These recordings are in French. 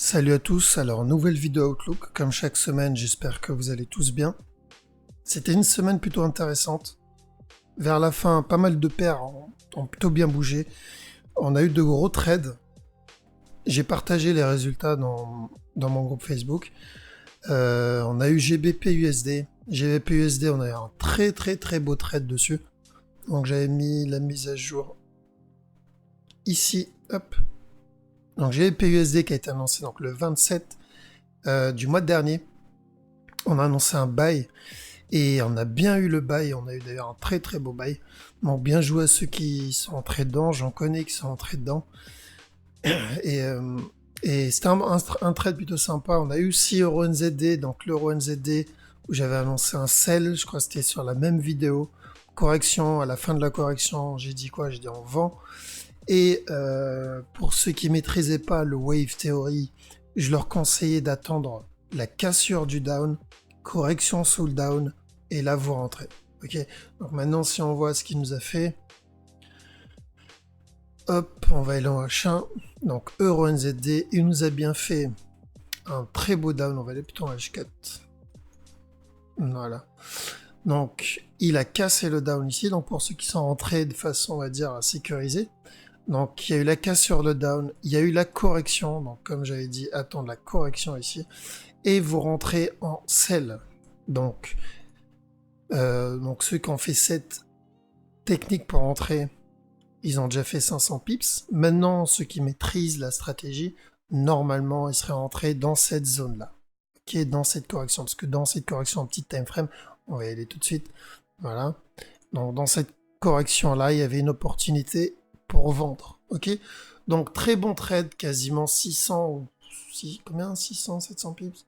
Salut à tous, alors nouvelle vidéo Outlook, comme chaque semaine j'espère que vous allez tous bien. C'était une semaine plutôt intéressante. Vers la fin, pas mal de paires ont plutôt bien bougé. On a eu de gros trades. J'ai partagé les résultats dans mon groupe Facebook. On a eu GBP USD. GBP USD, on a eu un très beau trade dessus. Donc j'avais mis la mise à jour ici, hop. Donc GBP USD qui a été annoncé donc, le 27 du mois dernier. On a annoncé un buy et on a bien eu le buy. On a eu d'ailleurs un très beau buy. Donc bien joué à ceux qui sont entrés dedans. J'en connais qui sont entrés dedans. Et, c'était un trade plutôt sympa. On a eu aussi Euro NZD, donc l'Euro NZD où j'avais annoncé un sell. Je crois que c'était sur la même vidéo. Correction, à la fin de la correction, j'ai dit quoi? J'ai dit on vend. Et pour ceux qui maîtrisaient pas le Wave Theory, je leur conseillais d'attendre la cassure du down, correction sous le down, et là vous rentrez. Ok. Donc maintenant, si on voit ce qu'il nous a fait, hop, on va aller en H1. Donc Euro NZD, il nous a bien fait un très beau down. On va aller plutôt en H4. Voilà. Donc il a cassé le down ici. Donc pour ceux qui sont rentrés de façon, on va dire, sécurisée. Donc il y a eu la cassure, le down, il y a eu la correction, donc comme j'avais dit, attendre la correction ici, et vous rentrez en sell. Donc ceux qui ont fait cette technique pour rentrer, ils ont déjà fait 500 pips. Maintenant, ceux qui maîtrisent la stratégie, normalement, ils seraient rentrés dans cette zone-là, ok, dans cette correction, parce que dans cette correction en petit time frame, on va y aller tout de suite, voilà. Donc dans cette correction-là, il y avait une opportunité pour vendre, ok. Donc très bon trade, quasiment 600 ou combien, 600, 700 pips,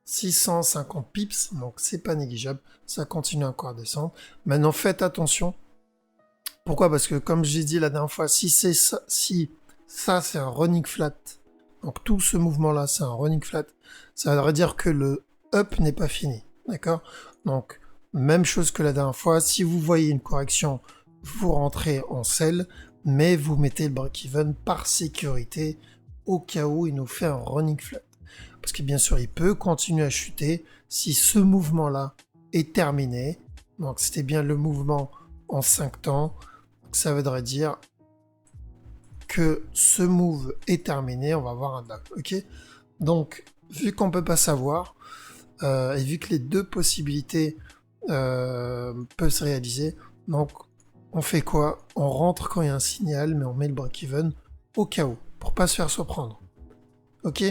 650 pips, donc c'est pas négligeable, ça continue encore à descendre. Maintenant faites attention. Pourquoi? Parce que comme j'ai dit la dernière fois, si ça c'est un running flat, donc tout ce mouvement là c'est un running flat, ça voudrait dire que le up n'est pas fini, d'accord? Donc même chose que la dernière fois, si vous voyez une correction, vous rentrez en sell, mais vous mettez le break-even par sécurité au cas où il nous fait un running flat. Parce que bien sûr, il peut continuer à chuter si ce mouvement-là est terminé. Donc c'était bien le mouvement en 5 temps. Donc, ça voudrait dire que ce move est terminé, on va avoir un down. Ok. Donc vu qu'on peut pas savoir, et vu que les deux possibilités peuvent se réaliser, donc on fait quoi? On rentre quand il y a un signal, mais on met le break-even au cas où, pour pas se faire surprendre. Ok.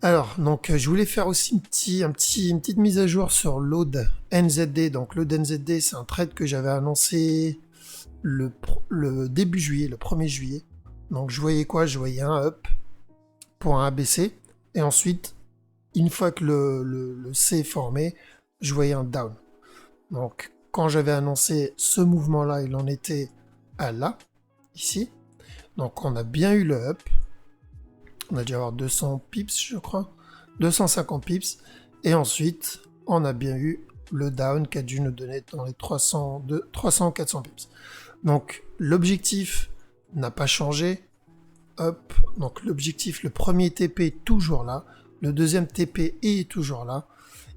Alors, donc je voulais faire aussi une petite mise à jour sur l'Aude NZD. Donc l'Aude NZD, c'est un trade que j'avais annoncé le début juillet, le 1er juillet. Donc je voyais quoi? Je voyais un up pour un ABC. Et ensuite, une fois que le C est formé, je voyais un down. Donc quand j'avais annoncé ce mouvement-là, il en était à là, ici. Donc on a bien eu le up. On a dû avoir 200 pips, je crois. 250 pips. Et ensuite, on a bien eu le down qui a dû nous donner dans les 300-400 pips. Donc l'objectif n'a pas changé. Hop. Donc l'objectif, le premier TP est toujours là. Le deuxième TP est toujours là.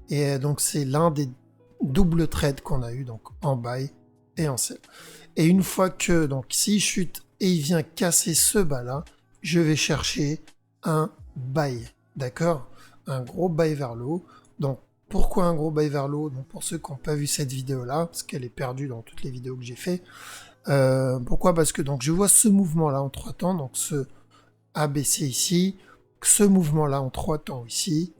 Et donc c'est l'un des double trade qu'on a eu, donc en buy et en sell. Et une fois que, donc s'il chute et il vient casser ce bas là, je vais chercher un buy, d'accord? Un gros buy vers le haut. Donc pourquoi un gros buy vers le haut? Donc pour ceux qui n'ont pas vu cette vidéo là, parce qu'elle est perdue dans toutes les vidéos que j'ai fait. Pourquoi? Parce que donc je vois ce mouvement là en 3 temps, donc ce ABC ici, ce mouvement là en 3 temps ici,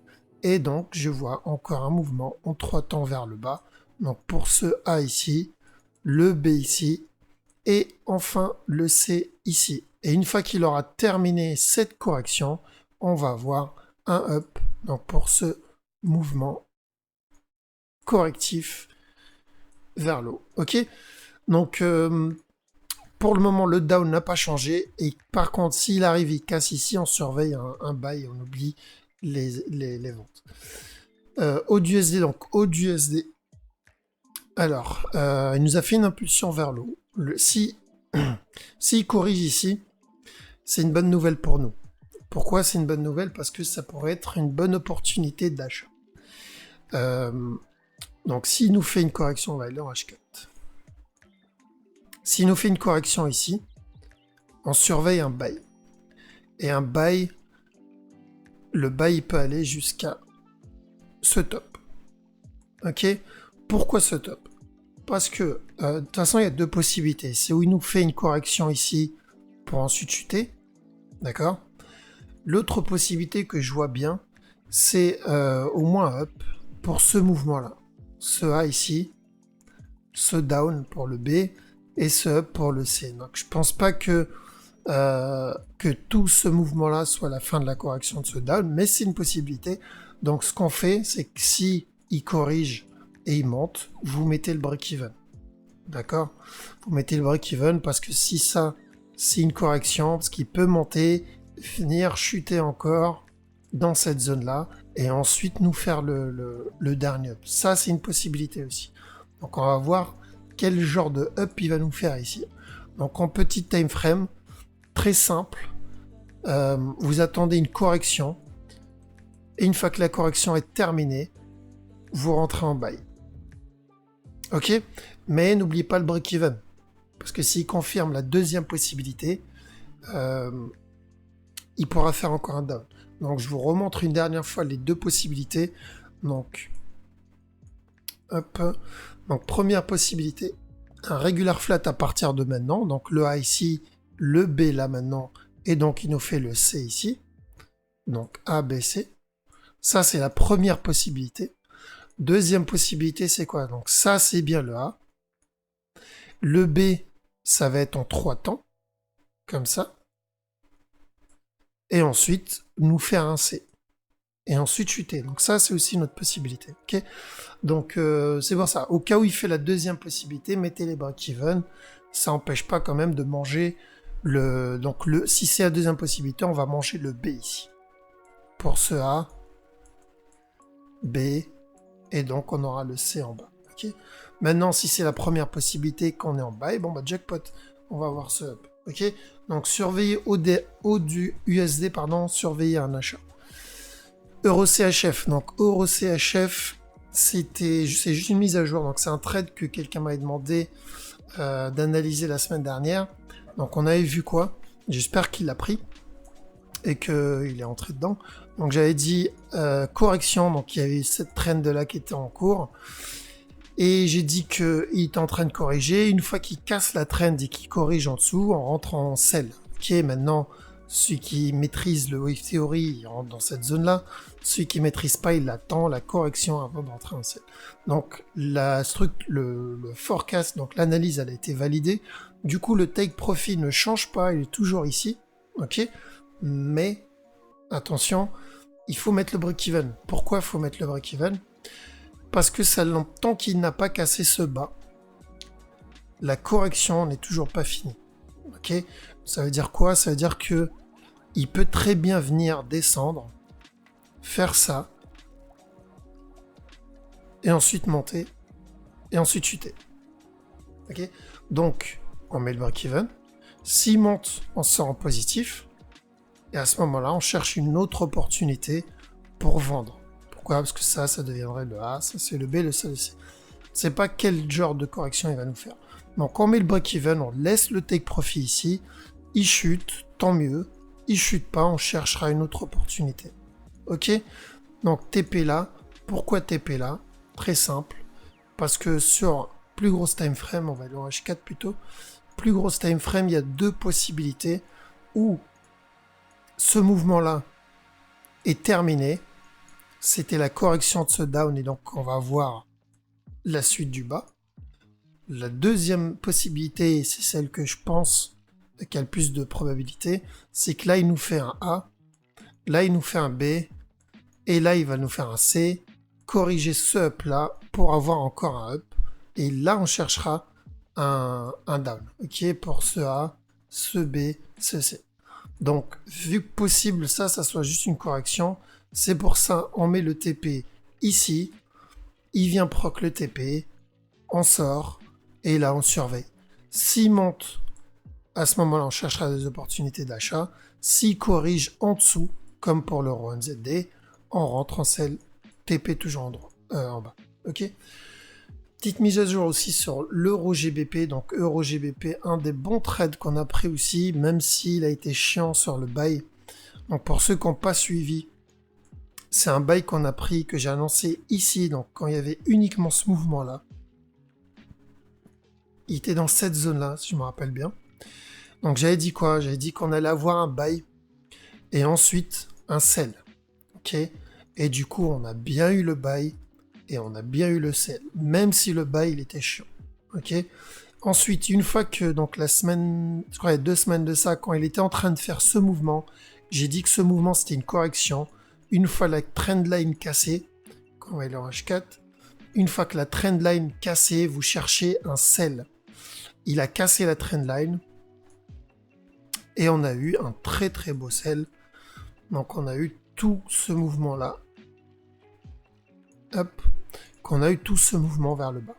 et donc je vois encore un mouvement en 3 temps vers le bas. Donc pour ce A ici, le B ici, et enfin le C ici. Et une fois qu'il aura terminé cette correction, on va avoir un up, donc pour ce mouvement correctif vers le haut. Ok. Donc pour le moment le down n'a pas changé, et par contre s'il arrive, il casse ici, on surveille un buy, on oublie les ventes. AUDUSD, donc AUDUSD. Alors, il nous a fait une impulsion vers le haut. S'il corrige ici, c'est une bonne nouvelle pour nous. Pourquoi c'est une bonne nouvelle? Parce que ça pourrait être une bonne opportunité d'achat. Donc s'il nous fait une correction, on va aller en H4. S'il nous fait une correction ici, on surveille un buy. Et un buy, le buy peut aller jusqu'à ce top. Ok? Pourquoi ce top? Parce que de toute façon, il y a deux possibilités. C'est où il nous fait une correction ici pour ensuite chuter. D'accord? L'autre possibilité que je vois bien, c'est au moins un up pour ce mouvement-là. Ce A ici, ce down pour le B et ce up pour le C. Donc je pense pas que tout ce mouvement-là soit la fin de la correction de ce down, mais c'est une possibilité. Donc ce qu'on fait, c'est que si il corrige et il monte, vous mettez le break-even. D'accord? Vous mettez le break-even parce que si ça, c'est une correction, parce qu'il peut monter, finir, chuter encore dans cette zone-là, et ensuite nous faire le dernier up. Ça, c'est une possibilité aussi. Donc on va voir quel genre de up il va nous faire ici. Donc en petit time frame, très simple, vous attendez une correction, et une fois que la correction est terminée, vous rentrez en buy. Ok? Mais n'oubliez pas le break-even. Parce que s'il confirme la deuxième possibilité, il pourra faire encore un down. Donc je vous remontre une dernière fois les deux possibilités. Donc, hop. Donc première possibilité, un regular flat à partir de maintenant. Donc le A ici, le B là maintenant, et donc il nous fait le C ici. Donc A, B, C. Ça c'est la première possibilité. Deuxième possibilité, c'est quoi? Donc ça c'est bien le A. Le B, ça va être en 3 temps, comme ça. Et ensuite, nous faire un C. Et ensuite chuter. Donc ça, c'est aussi notre possibilité. Okay, donc c'est pour ça. Au cas où il fait la deuxième possibilité, mettez les break-even. Ça n'empêche pas quand même de manger le... Donc si c'est la deuxième possibilité, on va manger le B ici. Pour ce A, B, et donc on aura le C en bas. Okay, maintenant, si c'est la première possibilité qu'on est en bas, bon bah jackpot. On va voir ce up. Ok, donc surveillez au du USD, pardon, surveillez un achat. EuroCHF, donc EuroCHF, c'est juste une mise à jour, donc c'est un trade que quelqu'un m'avait demandé d'analyser la semaine dernière. Donc on avait vu quoi? J'espère qu'il l'a pris et qu'il est entré dedans. Donc j'avais dit correction, donc il y avait cette trend là qui était en cours. Et j'ai dit qu'il est en train de corriger. Une fois qu'il casse la trend et qu'il corrige en dessous, on rentre en sell. Ok, maintenant, celui qui maîtrise le wave theory, il rentre dans cette zone-là. Celui qui maîtrise pas, il attend la correction avant d'entrer en sell. Donc, le forecast, donc l'analyse, elle a été validée. Du coup, le take profit ne change pas, il est toujours ici. Ok, mais attention, il faut mettre le break-even. Pourquoi il faut mettre le break-even? Parce que tant qu'il n'a pas cassé ce bas, la correction n'est toujours pas finie. Ok, ça veut dire quoi? Ça veut dire que il peut très bien venir descendre, faire ça, et ensuite monter, et ensuite chuter. Ok, donc on met le break-even. S'il monte, on sort en positif, et à ce moment-là, on cherche une autre opportunité pour vendre. Pourquoi? Parce que ça deviendrait le A, ça c'est le B, le C, le C. C'est pas quel genre de correction il va nous faire. Donc on met le break-even, on laisse le take profit ici, il chute, tant mieux. Il chute pas, on cherchera une autre opportunité. Ok? Donc TP là, pourquoi TP là? Très simple, parce que sur plus grosse time frame, on va aller en H4 plutôt, plus grosse time frame, il y a deux possibilités où ce mouvement là est terminé. C'était la correction de ce down et donc on va voir la suite du bas. La deuxième possibilité, et c'est celle que je pense qui a le plus de probabilité, c'est que là il nous fait un A, là il nous fait un B, et là il va nous faire un C, corriger ce up là pour avoir encore un up, et là on cherchera un down, ok, pour ce A, ce B, ce C. Donc vu que possible ça soit juste une correction, c'est pour ça on met le TP ici, il vient proc le TP, on sort, et là on surveille. S'il monte, à ce moment-là on cherchera des opportunités d'achat. S'il corrige en dessous, comme pour le Rohan ZD, on rentre en sell, TP toujours en bas. Ok. Petite mise à jour aussi sur l'EuroGBP. Donc EuroGBP, un des bons trades qu'on a pris aussi, même s'il a été chiant sur le buy. Donc pour ceux qui n'ont pas suivi, c'est un buy qu'on a pris, que j'ai annoncé ici, donc quand il y avait uniquement ce mouvement-là. Il était dans cette zone-là, si je me rappelle bien. Donc j'avais dit quoi? J'avais dit qu'on allait avoir un buy et ensuite un sell. Ok. Et du coup, on a bien eu le buy et on a bien eu le sell, même si le buy il était chiant. Ok. Ensuite, une fois que donc la semaine, je crois il y a 2 semaines de ça, quand il était en train de faire ce mouvement, j'ai dit que ce mouvement c'était une correction. Une fois la trendline cassée, quand on va aller en H4, une fois que la trendline cassée, vous cherchez un sell. Il a cassé la trendline et on a eu un très très beau sell. Donc on a eu tout ce mouvement là. Hop, qu'on a eu tout ce mouvement vers le bas.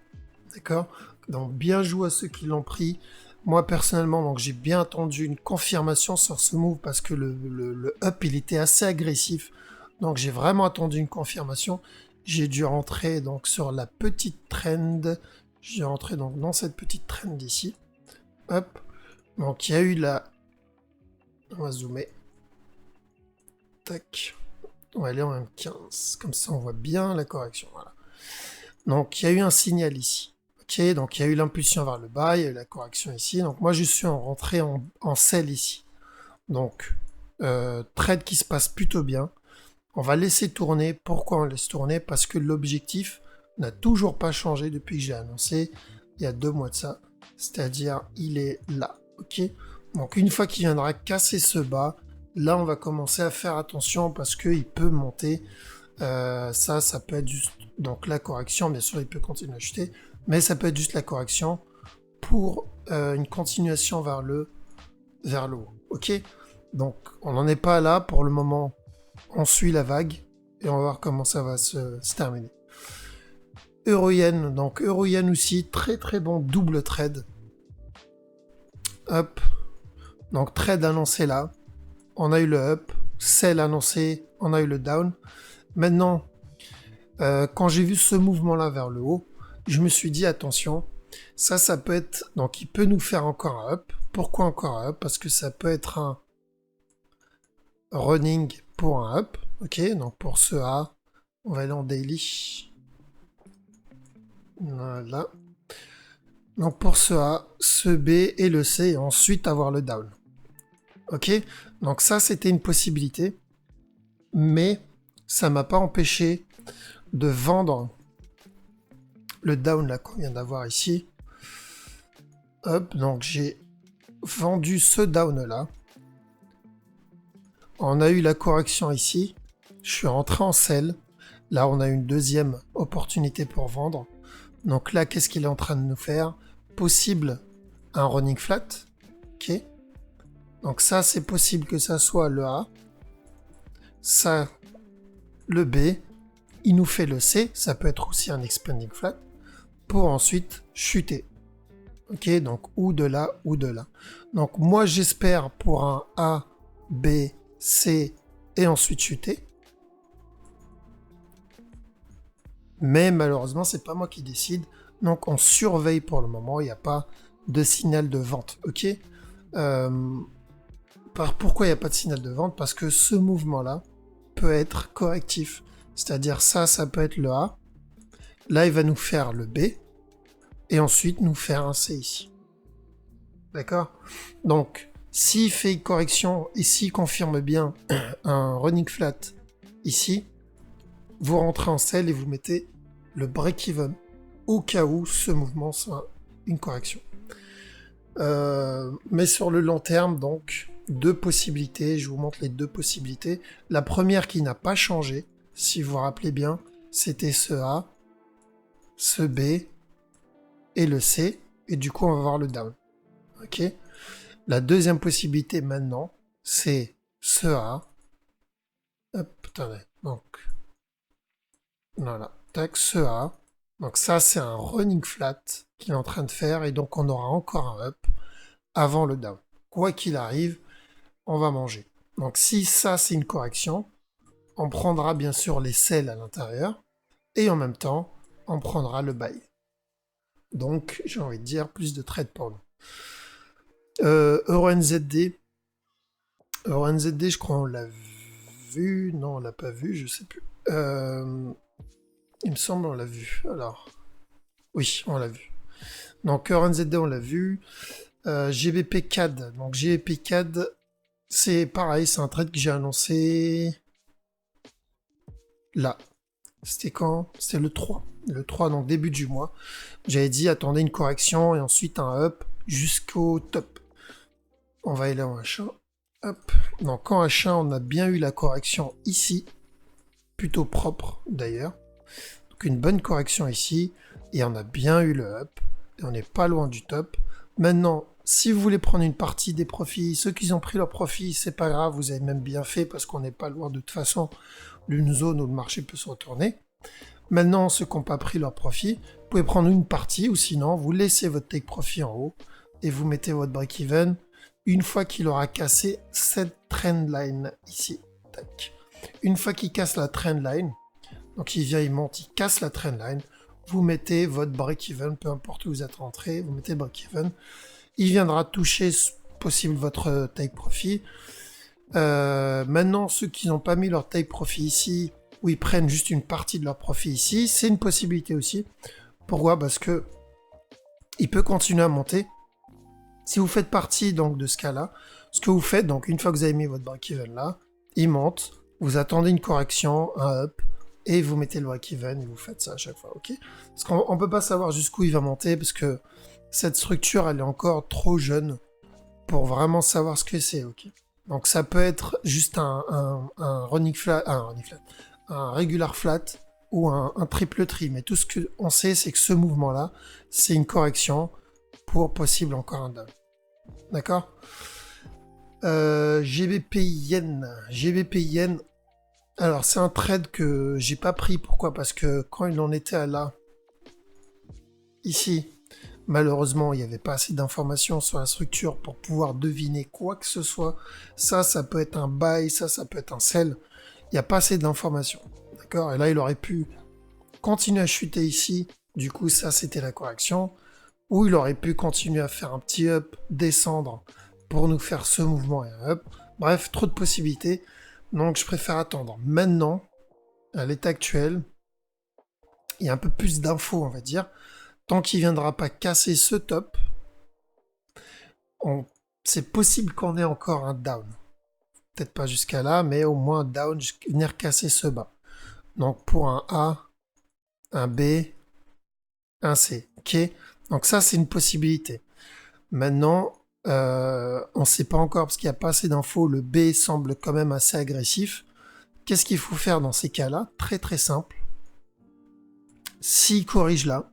D'accord? Donc bien joué à ceux qui l'ont pris. Moi personnellement, donc j'ai bien attendu une confirmation sur ce move parce que le up il était assez agressif. Donc j'ai vraiment attendu une confirmation. J'ai dû rentrer donc sur la petite trend. J'ai rentré donc dans cette petite trend ici. Hop. Donc il y a eu la... On va zoomer. Tac. On va aller en M15. Comme ça on voit bien la correction. Voilà. Donc il y a eu un signal ici. Ok, donc il y a eu l'impulsion vers le bas, il y a eu la correction ici. Donc moi je suis rentré en sell ici. Donc trade qui se passe plutôt bien. On va laisser tourner. Pourquoi on laisse tourner? Parce que l'objectif n'a toujours pas changé depuis que j'ai annoncé il y a 2 mois de ça. C'est-à-dire il est là. Ok. Donc une fois qu'il viendra casser ce bas, là on va commencer à faire attention parce qu'il peut monter. Ça peut être juste donc la correction. Bien sûr il peut continuer à chuter. Mais ça peut être juste la correction pour une continuation vers le haut. Ok. Donc on n'en est pas là pour le moment. On suit la vague et on va voir comment ça va se terminer. Euro-Yen, donc Euro-Yen aussi, très très bon double trade. Hop. Donc trade annoncé là. On a eu le up. Sell annoncé. On a eu le down. Maintenant, quand j'ai vu ce mouvement-là vers le haut, je me suis dit attention, ça peut être... Donc il peut nous faire encore un up. Pourquoi encore un up? Parce que ça peut être un running pour un up. Ok, donc pour ce A, on va aller en daily. Voilà. Donc pour ce A, ce B et le C, et ensuite avoir le down. Ok, donc ça c'était une possibilité, mais ça m'a pas empêché de vendre le down là qu'on vient d'avoir ici. Hop, donc j'ai vendu ce down là. On a eu la correction ici. Je suis rentré en sell. Là, on a une deuxième opportunité pour vendre. Donc là, qu'est-ce qu'il est en train de nous faire? Possible un running flat. Ok. Donc ça, c'est possible que ça soit le A. Ça, le B. Il nous fait le C. Ça peut être aussi un expanding flat. Pour ensuite chuter. Ok. Donc ou de là ou de là. Donc moi, j'espère pour un A, B, C et ensuite chuter. Mais malheureusement, c'est pas moi qui décide. Donc on surveille pour le moment. Il n'y a pas de signal de vente. Ok. Pourquoi il n'y a pas de signal de vente? Parce que ce mouvement-là peut être correctif. C'est-à-dire ça peut être le A. Là, il va nous faire le B. Et ensuite nous faire un C ici. D'accord? Donc, s'il fait une correction et s'il confirme bien un running flat ici, vous rentrez en sell et vous mettez le break-even au cas où ce mouvement soit une correction. Mais sur le long terme, donc, 2 possibilités. Je vous montre les 2 possibilités. La première qui n'a pas changé, si vous vous rappelez bien, c'était ce A, ce B et le C. Et du coup, on va voir le down. Ok. La deuxième possibilité maintenant, c'est ce A. Hop, attendez. Donc, voilà. Tac, ce A. Donc ça, c'est un running flat qu'il est en train de faire. Et donc, on aura encore un up avant le down. Quoi qu'il arrive, on va manger. Donc si ça c'est une correction, on prendra bien sûr les sells à l'intérieur et en même temps on prendra le buy. Donc j'ai envie de dire plus de trade pour nous. EURNZD, je crois on l'a vu, non on l'a pas vu, je sais plus. Il me semble on l'a vu. Alors oui on l'a vu. Donc EURNZD on l'a vu. GBP CAD, donc GBP CAD c'est pareil, c'est un trade que j'ai annoncé là. C'était quand? C'était le 3. Le 3, donc début du mois. J'avais dit attendez une correction et ensuite un up jusqu'au top. On va aller en H1. Hop. Donc en H1, on a bien eu la correction ici. Plutôt propre d'ailleurs. Donc une bonne correction ici. Et on a bien eu le up. Et on n'est pas loin du top. Maintenant, si vous voulez prendre une partie des profits, ceux qui ont pris leurs profits, c'est pas grave, vous avez même bien fait parce qu'on n'est pas loin de toute façon d'une zone où le marché peut se retourner. Maintenant, ceux qui n'ont pas pris leur profit, vous pouvez prendre une partie ou sinon, vous laissez votre take profit en haut et vous mettez votre break-even une fois qu'il aura cassé cette trendline ici. Tac. Une fois qu'il casse la trendline, donc il vient, il monte, il casse la trendline, vous mettez votre break-even, peu importe où vous êtes rentré, vous mettez break-even. Il viendra toucher possible votre take profit. Maintenant, ceux qui n'ont pas mis leur take profit ici, ou ils prennent juste une partie de leur profit ici, c'est une possibilité aussi. Pourquoi? Parce que il peut continuer à monter. Si vous faites partie donc de ce cas-là, ce que vous faites, donc une fois que vous avez mis votre break-even là, il monte, vous attendez une correction, un up, et vous mettez le break-even et vous faites ça à chaque fois, ok? Parce qu'on ne peut pas savoir jusqu'où il va monter, parce que cette structure, elle est encore trop jeune pour vraiment savoir ce que c'est, ok? Donc ça peut être juste un running flat, un regular flat ou un triple tri. Mais tout ce qu'on sait, c'est que ce mouvement-là, c'est une correction pour possible encore un down. D'accord? GBP Yen. GBP Yen. Alors c'est un trade que j'ai pas pris. Pourquoi? Parce que quand il en était à là, ici, malheureusement, il n'y avait pas assez d'informations sur la structure pour pouvoir deviner quoi que ce soit. Ça peut être un buy, ça peut être un sell. Il n'y a pas assez d'informations. D'accord? Et là, il aurait pu continuer à chuter ici. Du coup, ça, c'était la correction. Ou il aurait pu continuer à faire un petit up, descendre pour nous faire ce mouvement et un up. Bref, trop de possibilités. Donc, je préfère attendre. Maintenant, à l'état actuel, il y a un peu plus d'infos, on va dire. Tant qu'il ne viendra pas casser ce top, c'est possible qu'on ait encore un down. Peut-être pas jusqu'à là, mais au moins un down, venir casser ce bas. Donc pour un A, un B, un C. Ok. Donc ça, c'est une possibilité. Maintenant, on ne sait pas encore parce qu'il n'y a pas assez d'infos. Le B semble quand même assez agressif. Qu'est-ce qu'il faut faire dans ces cas-là? Très très simple. S'il corrige là,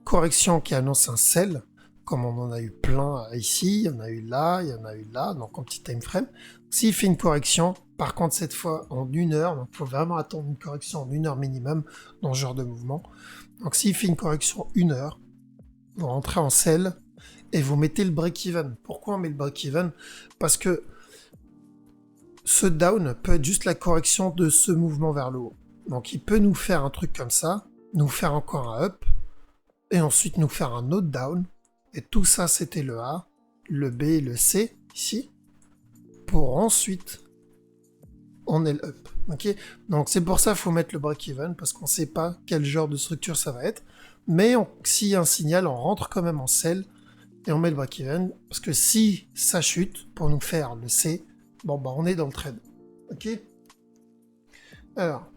correction qui annonce un sell, comme on en a eu plein ici, il y en a eu là, il y en a eu là, donc en petit time frame. S'il fait une correction, par contre cette fois en 1 heure, donc il faut vraiment attendre une correction en 1 heure minimum dans ce genre de mouvement. Donc s'il fait une correction 1 heure, vous rentrez en sell et vous mettez le break-even. Pourquoi on met le break-even? Parce que ce down peut être juste la correction de ce mouvement vers le haut. Donc il peut nous faire un truc comme ça, nous faire encore un up, et ensuite nous faire un autre down. Et tout ça, c'était le A, le B et le C, ici. Pour ensuite, on est le up. Okay, donc c'est pour ça qu'il faut mettre le break-even, parce qu'on ne sait pas quel genre de structure ça va être. Mais s'il y a un signal, on rentre quand même en sell, et on met le break-even. Parce que si ça chute, pour nous faire le C, bon bah on est dans le trade. Ok. Alors,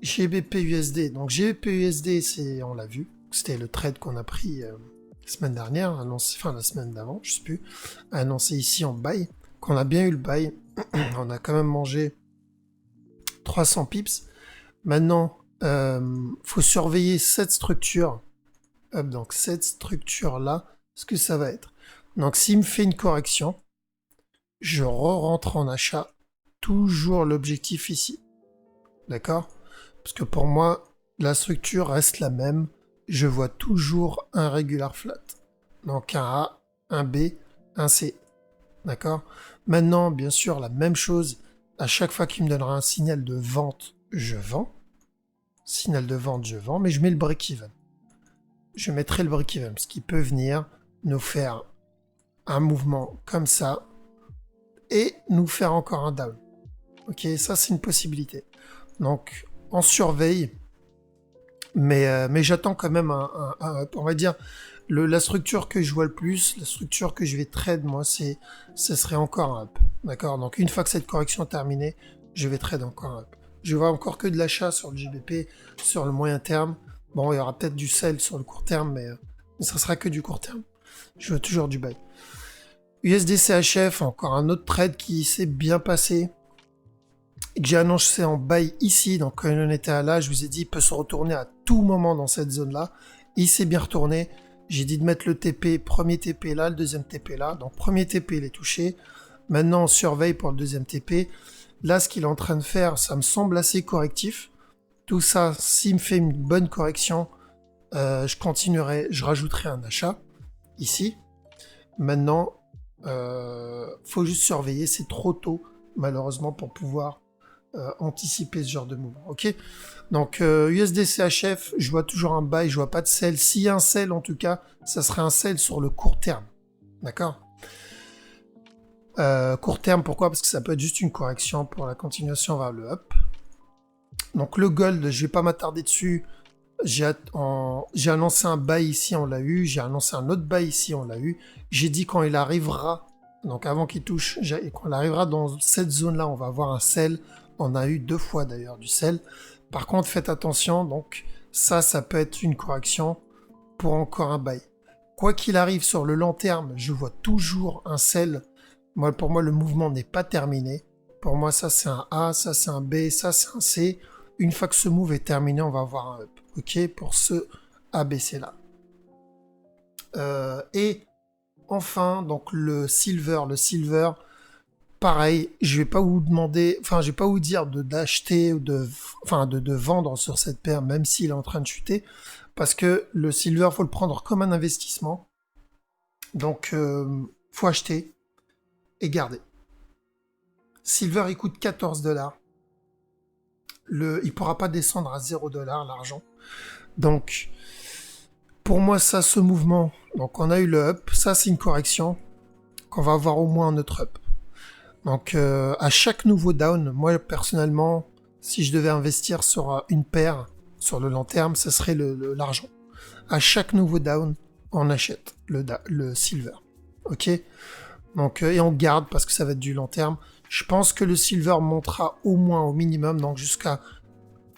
GBP USD. Donc GBP USD, on l'a vu. C'était le trade qu'on a pris la semaine dernière, enfin la semaine d'avant, je sais plus, annoncé ici en buy, qu'on a bien eu le buy. On a quand même mangé 300 pips. Maintenant, faut surveiller cette structure. Hop, donc cette structure-là, ce que ça va être. Donc s'il me fait une correction, je rentre en achat. Toujours l'objectif ici. D'accord? Parce que pour moi, la structure reste la même. Je vois toujours un regular flat. Donc un A, un B, un C. D'accord? Maintenant, bien sûr, la même chose. À chaque fois qu'il me donnera un signal de vente, je vends. Signal de vente, je vends, mais je mets le break-even. Je mettrai le break-even, ce qui peut venir nous faire un mouvement comme ça et nous faire encore un down. Ok, ça c'est une possibilité. Donc, on surveille, mais j'attends quand même on va dire, la structure que je vois le plus, la structure que je vais trade, moi, ce serait encore un up. D'accord? Donc, une fois que cette correction est terminée, je vais trade encore un up. Je vois encore que de l'achat sur le GBP, sur le moyen terme. Bon, il y aura peut-être du sell sur le court terme, mais ça sera que du court terme. Je veux toujours du buy. USD-CHF, encore un autre trade qui s'est bien passé. Et que j'ai annoncé en buy ici, donc quand on était à là, je vous ai dit, il peut se retourner à tout moment dans cette zone-là. Il s'est bien retourné. J'ai dit de mettre le TP, premier TP là, le deuxième TP là. Donc premier TP, il est touché. Maintenant, on surveille pour le deuxième TP. Là, ce qu'il est en train de faire, ça me semble assez correctif. Tout ça, s'il me fait une bonne correction, je continuerai, je rajouterai un achat ici. Maintenant, faut juste surveiller, c'est trop tôt, malheureusement, pour pouvoir anticiper ce genre de mouvement. Ok. Donc USD-CHF, je vois toujours un buy, je vois pas de sell. S'il y a un sell, en tout cas, ça serait un sell sur le court terme. D'accord. Court terme, pourquoi? Parce que ça peut être juste une correction pour la continuation vers le up. Donc le gold, je vais pas m'attarder dessus. J'ai annoncé un buy ici, on l'a eu. J'ai annoncé un autre buy ici, on l'a eu. J'ai dit quand il arrivera, donc avant qu'il touche, quand il arrivera dans cette zone-là, on va avoir un sell. On a eu 2 fois d'ailleurs du sell. Par contre, faites attention, donc ça peut être une correction pour encore un buy. Quoi qu'il arrive sur le long terme, je vois toujours un sell. Pour moi, le mouvement n'est pas terminé. Pour moi, ça c'est un A, ça c'est un B, ça c'est un C. Une fois que ce move est terminé, on va avoir un up. Ok, pour ce ABC là. Et enfin, donc le silver, pareil, je vais pas vous demander, enfin, je vais pas vous dire d'acheter ou de vendre sur cette paire, même s'il est en train de chuter, parce que le silver, faut le prendre comme un investissement. Donc, faut acheter et garder. Silver, il coûte 14 $. Il pourra pas descendre à 0 $ l'argent. Donc, pour moi, ça, ce mouvement, donc on a eu le up, ça c'est une correction, qu'on va avoir au moins un autre up. Donc à chaque nouveau down, moi personnellement, si je devais investir sur une paire sur le long terme, ce serait l'argent. À chaque nouveau down, on achète le silver. Ok. Donc et on garde parce que ça va être du long terme. Je pense que le silver montera au moins au minimum, donc jusqu'à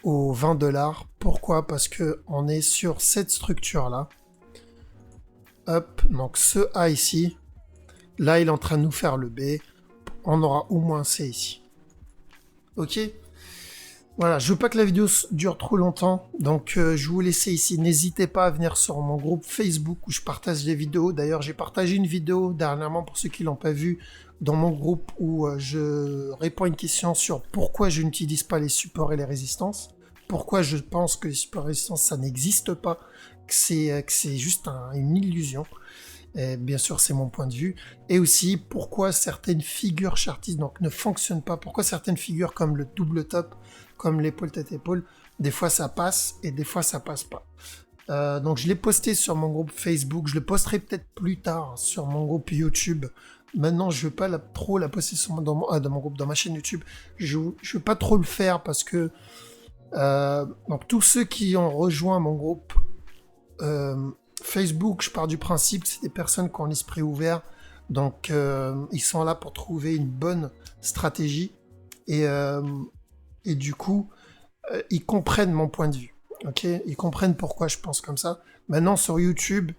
aux 20 $. Pourquoi? Parce que on est sur cette structure là. Hop, donc ce A ici. Là, il est en train de nous faire le B. On aura au moins C ici. Ok. Voilà, je veux pas que la vidéo dure trop longtemps, donc je vous laisse ici. N'hésitez pas à venir sur mon groupe Facebook où je partage des vidéos. D'ailleurs, j'ai partagé une vidéo dernièrement pour ceux qui l'ont pas vu dans mon groupe où je réponds à une question sur pourquoi je n'utilise pas les supports et les résistances. Pourquoi je pense que les supports et résistances ça n'existe pas, que c'est juste une illusion. Et bien sûr, c'est mon point de vue. Et aussi, pourquoi certaines figures chartistes donc, ne fonctionnent pas. Pourquoi certaines figures comme le double top, comme l'épaule tête épaule, des fois ça passe et des fois ça passe pas. Donc je l'ai posté sur mon groupe Facebook. Je le posterai peut-être plus tard sur mon groupe YouTube. Maintenant, je veux pas trop la poster dans mon groupe, dans ma chaîne YouTube. Je veux pas trop le faire parce que donc tous ceux qui ont rejoint mon groupe Facebook, je pars du principe que c'est des personnes qui ont l'esprit ouvert, donc ils sont là pour trouver une bonne stratégie et du coup ils comprennent mon point de vue, ok, ils comprennent pourquoi je pense comme ça. Maintenant sur YouTube,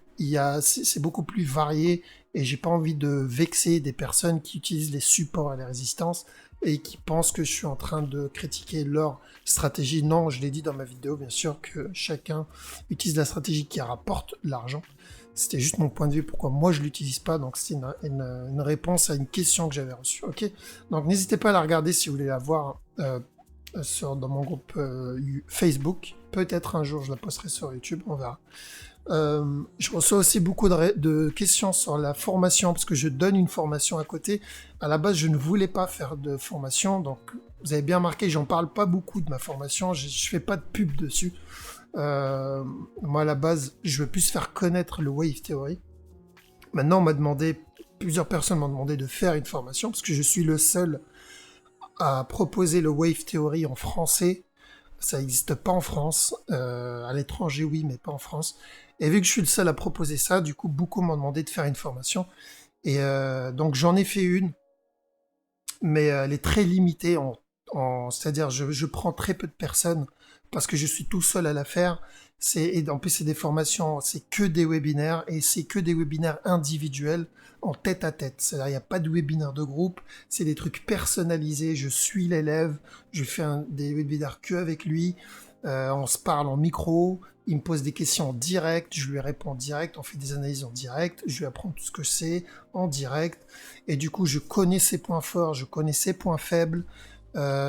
c'est beaucoup plus varié et j'ai pas envie de vexer des personnes qui utilisent les supports et les résistances et qui pensent que je suis en train de critiquer leur stratégie. Non, je l'ai dit dans ma vidéo, bien sûr, que chacun utilise la stratégie qui rapporte l'argent. C'était juste mon point de vue, pourquoi moi je l'utilise pas, donc c'est une réponse à une question que j'avais reçue. Ok, donc n'hésitez pas à la regarder si vous voulez la voir dans mon groupe Facebook. Peut-être un jour je la posterai sur YouTube, on verra. Je reçois aussi beaucoup de questions sur la formation, parce que je donne une formation à côté. À la base, je ne voulais pas faire de formation, donc vous avez bien remarqué, j'en parle pas beaucoup de ma formation, je fais pas de pub dessus. Euh, Moi, à la base, je veux plus faire connaître le Wave Theory. Maintenant, plusieurs personnes m'ont demandé de faire une formation, parce que je suis le seul à proposer le Wave Theory en français. Ça n'existe pas en France. À l'étranger, oui, mais pas en France. Et vu que je suis le seul à proposer ça, du coup, beaucoup m'ont demandé de faire une formation. Et donc, j'en ai fait une, mais elle est très limitée. C'est-à-dire, je prends très peu de personnes parce que je suis tout seul à la faire. Et en plus, c'est des formations, c'est que des webinaires et c'est que des webinaires individuels en tête à tête. C'est-à-dire, il n'y a pas de webinaire de groupe. C'est des trucs personnalisés. Je suis l'élève. Je fais des webinaires que avec lui. On se parle en micro. Il me pose des questions en direct. Je lui réponds en direct. On fait des analyses en direct. Je lui apprends tout ce que je sais en direct. Et du coup, je connais ses points forts. Je connais ses points faibles.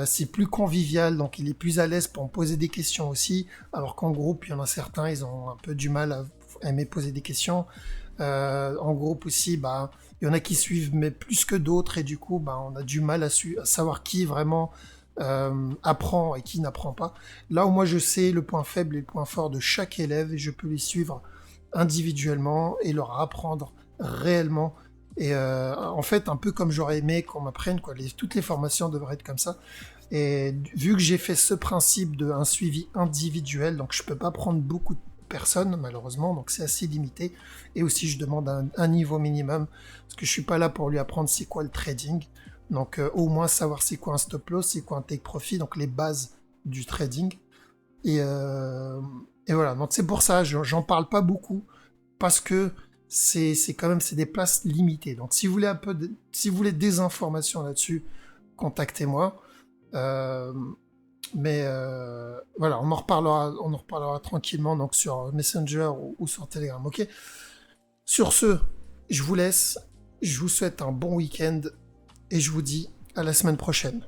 C'est plus convivial, donc il est plus à l'aise pour me poser des questions aussi, alors qu'en groupe, il y en a certains, ils ont un peu du mal à aimer poser des questions. En groupe aussi, bah, il y en a qui suivent, mais plus que d'autres, et du coup, bah, on a du mal à savoir qui vraiment apprend et qui n'apprend pas. Là où moi, je sais le point faible et le point fort de chaque élève, et je peux les suivre individuellement et leur apprendre réellement. Et en fait, un peu comme j'aurais aimé qu'on m'apprenne, quoi. Toutes les formations devraient être comme ça. Et vu que j'ai fait ce principe d'un suivi individuel, donc je peux pas prendre beaucoup de personnes, malheureusement, donc c'est assez limité. Et aussi, je demande un niveau minimum, parce que je suis pas là pour lui apprendre c'est quoi le trading. Donc au moins savoir c'est quoi un stop loss, c'est quoi un take profit, donc les bases du trading. Et, euh, et voilà, donc c'est pour ça, j'en parle pas beaucoup, parce que c'est quand même c'est des places limitées. Donc si vous voulez si vous voulez des informations là-dessus, contactez-moi. Euh, mais voilà, on en reparlera tranquillement donc sur Messenger ou sur Telegram, ok? Sur ce, je vous laisse, je vous souhaite un bon week-end et je vous dis à la semaine prochaine.